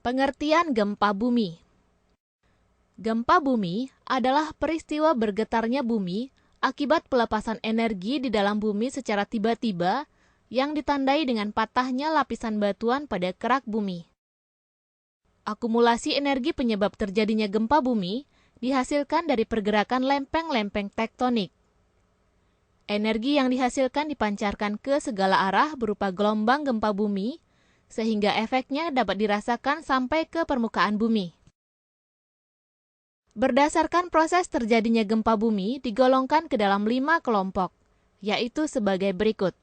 Pengertian gempa bumi. Gempa bumi adalah peristiwa bergetarnya bumi akibat pelepasan energi di dalam bumi secara tiba-tiba yang ditandai dengan patahnya lapisan batuan pada kerak bumi. Akumulasi energi penyebab terjadinya gempa bumi dihasilkan dari pergerakan lempeng-lempeng tektonik. Energi yang dihasilkan dipancarkan ke segala arah berupa gelombang gempa bumi, sehingga efeknya dapat dirasakan sampai ke permukaan bumi. Berdasarkan proses terjadinya gempa bumi digolongkan ke dalam 5 kelompok, yaitu sebagai berikut.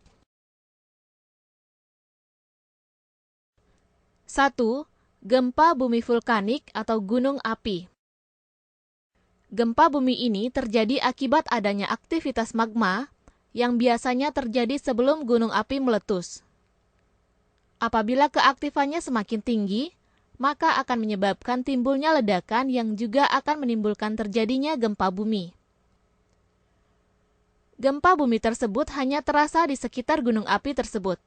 1. Gempa bumi vulkanik atau gunung api. Gempa bumi ini terjadi akibat adanya aktivitas magma yang biasanya terjadi sebelum gunung api meletus. Apabila keaktifannya semakin tinggi, maka akan menyebabkan timbulnya ledakan yang juga akan menimbulkan terjadinya gempa bumi. Gempa bumi tersebut hanya terasa di sekitar gunung api tersebut.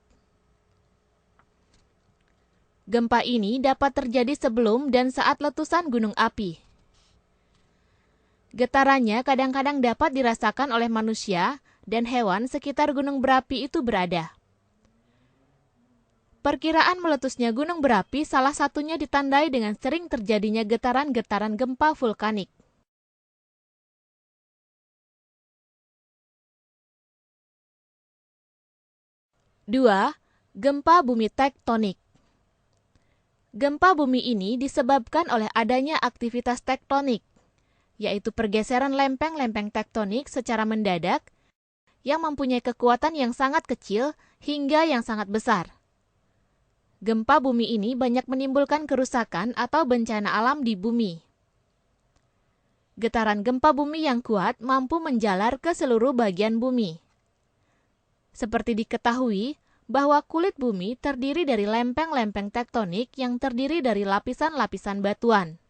Gempa ini dapat terjadi sebelum dan saat letusan gunung api. Getarannya kadang-kadang dapat dirasakan oleh manusia dan hewan sekitar gunung berapi itu berada. Perkiraan meletusnya gunung berapi salah satunya ditandai dengan sering terjadinya getaran-getaran gempa vulkanik. Dua, gempa bumi tektonik. Gempa bumi ini disebabkan oleh adanya aktivitas tektonik, yaitu pergeseran lempeng-lempeng tektonik secara mendadak yang mempunyai kekuatan yang sangat kecil hingga yang sangat besar. Gempa bumi ini banyak menimbulkan kerusakan atau bencana alam di bumi. Getaran gempa bumi yang kuat mampu menjalar ke seluruh bagian bumi. Seperti diketahui bahwa kulit bumi terdiri dari lempeng-lempeng tektonik yang terdiri dari lapisan-lapisan batuan.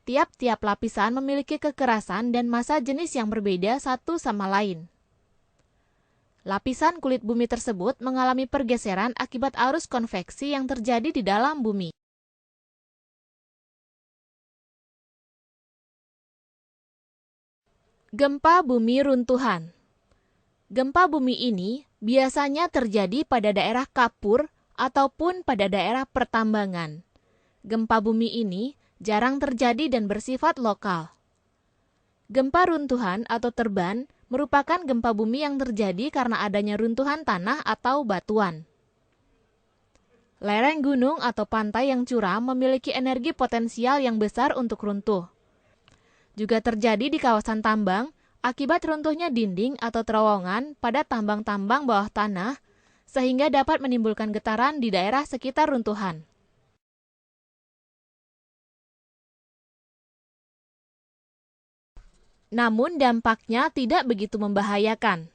Tiap-tiap lapisan memiliki kekerasan dan massa jenis yang berbeda satu sama lain. Lapisan kulit bumi tersebut mengalami pergeseran akibat arus konveksi yang terjadi di dalam bumi. Gempa bumi runtuhan. Gempa bumi ini biasanya terjadi pada daerah kapur ataupun pada daerah pertambangan. Gempa bumi ini jarang terjadi dan bersifat lokal. Gempa runtuhan atau terban merupakan gempa bumi yang terjadi karena adanya runtuhan tanah atau batuan. Lereng gunung atau pantai yang curam memiliki energi potensial yang besar untuk runtuh. Juga terjadi di kawasan tambang akibat runtuhnya dinding atau terowongan pada tambang-tambang bawah tanah, sehingga dapat menimbulkan getaran di daerah sekitar runtuhan. Namun dampaknya tidak begitu membahayakan.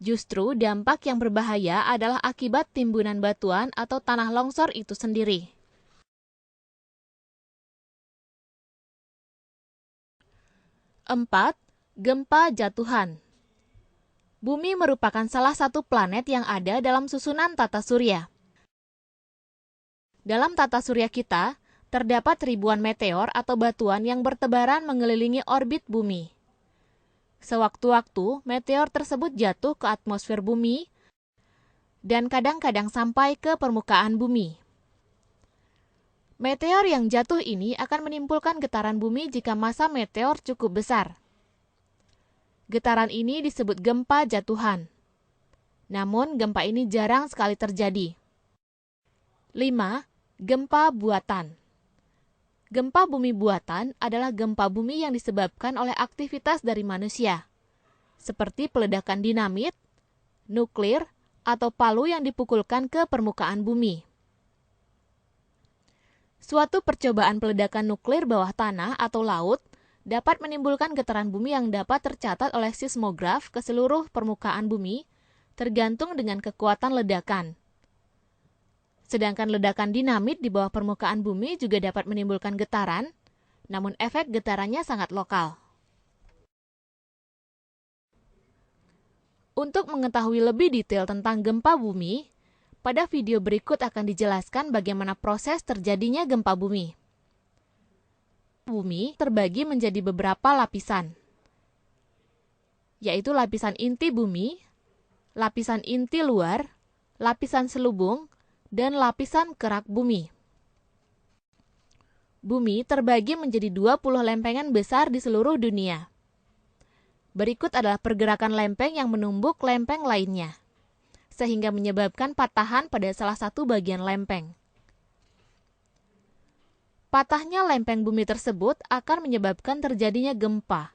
Justru dampak yang berbahaya adalah akibat timbunan batuan atau tanah longsor itu sendiri. 4. Gempa jatuhan. Bumi merupakan salah satu planet yang ada dalam susunan tata surya. Dalam tata surya kita, terdapat ribuan meteor atau batuan yang bertebaran mengelilingi orbit bumi. Sewaktu-waktu, meteor tersebut jatuh ke atmosfer bumi dan kadang-kadang sampai ke permukaan bumi. Meteor yang jatuh ini akan menimbulkan getaran bumi jika massa meteor cukup besar. Getaran ini disebut gempa jatuhan. Namun, gempa ini jarang sekali terjadi. 5. Gempa buatan. Gempa bumi buatan adalah gempa bumi yang disebabkan oleh aktivitas dari manusia, seperti peledakan dinamit, nuklir, atau palu yang dipukulkan ke permukaan bumi. Suatu percobaan peledakan nuklir bawah tanah atau laut dapat menimbulkan getaran bumi yang dapat tercatat oleh seismograf ke seluruh permukaan bumi, tergantung dengan kekuatan ledakan. Sedangkan ledakan dinamit di bawah permukaan bumi juga dapat menimbulkan getaran, namun efek getarannya sangat lokal. Untuk mengetahui lebih detail tentang gempa bumi, Pada video berikut akan dijelaskan bagaimana proses terjadinya gempa bumi. Bumi terbagi menjadi beberapa lapisan, yaitu lapisan inti bumi, lapisan inti luar, lapisan selubung, dan lapisan kerak bumi. Bumi terbagi menjadi 20 lempengan besar di seluruh dunia. Berikut adalah pergerakan lempeng yang menumbuk lempeng lainnya, sehingga menyebabkan patahan pada salah satu bagian lempeng. Patahnya lempeng bumi tersebut akan menyebabkan terjadinya gempa.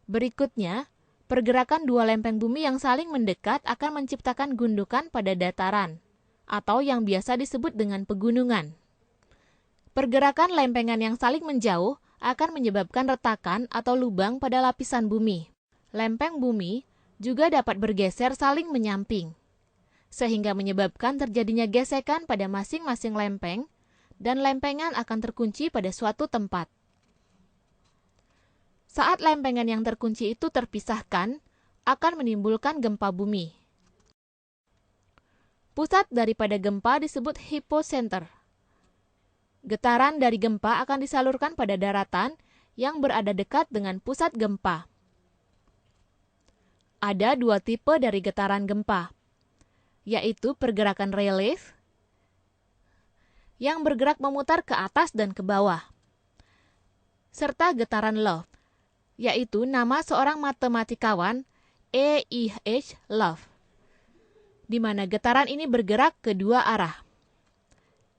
Berikutnya, pergerakan dua lempeng bumi yang saling mendekat akan menciptakan gundukan pada dataran, atau yang biasa disebut dengan pegunungan. Pergerakan lempengan yang saling menjauh akan menyebabkan retakan atau lubang pada lapisan bumi. Lempeng bumi juga dapat bergeser saling menyamping, sehingga menyebabkan terjadinya gesekan pada masing-masing lempeng, dan lempengan akan terkunci pada suatu tempat. Saat lempengan yang terkunci itu terpisahkan, akan menimbulkan gempa bumi. Pusat daripada gempa disebut hypocenter. Getaran dari gempa akan disalurkan pada daratan yang berada dekat dengan pusat gempa. Ada dua tipe dari getaran gempa, yaitu pergerakan relief yang bergerak memutar ke atas dan ke bawah, serta getaran loft, yaitu nama seorang matematikawan E.I.H. Love, di mana getaran ini bergerak ke dua arah.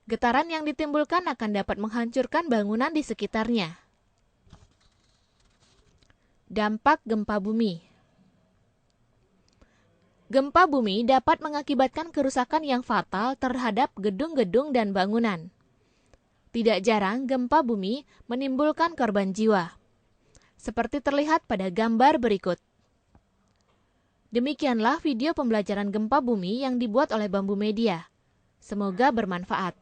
Getaran yang ditimbulkan akan dapat menghancurkan bangunan di sekitarnya. Dampak gempa bumi. Gempa bumi dapat mengakibatkan kerusakan yang fatal terhadap gedung-gedung dan bangunan. Tidak jarang gempa bumi menimbulkan korban jiwa, seperti terlihat pada gambar berikut. Demikianlah video pembelajaran gempa bumi yang dibuat oleh Bambu Media. Semoga bermanfaat.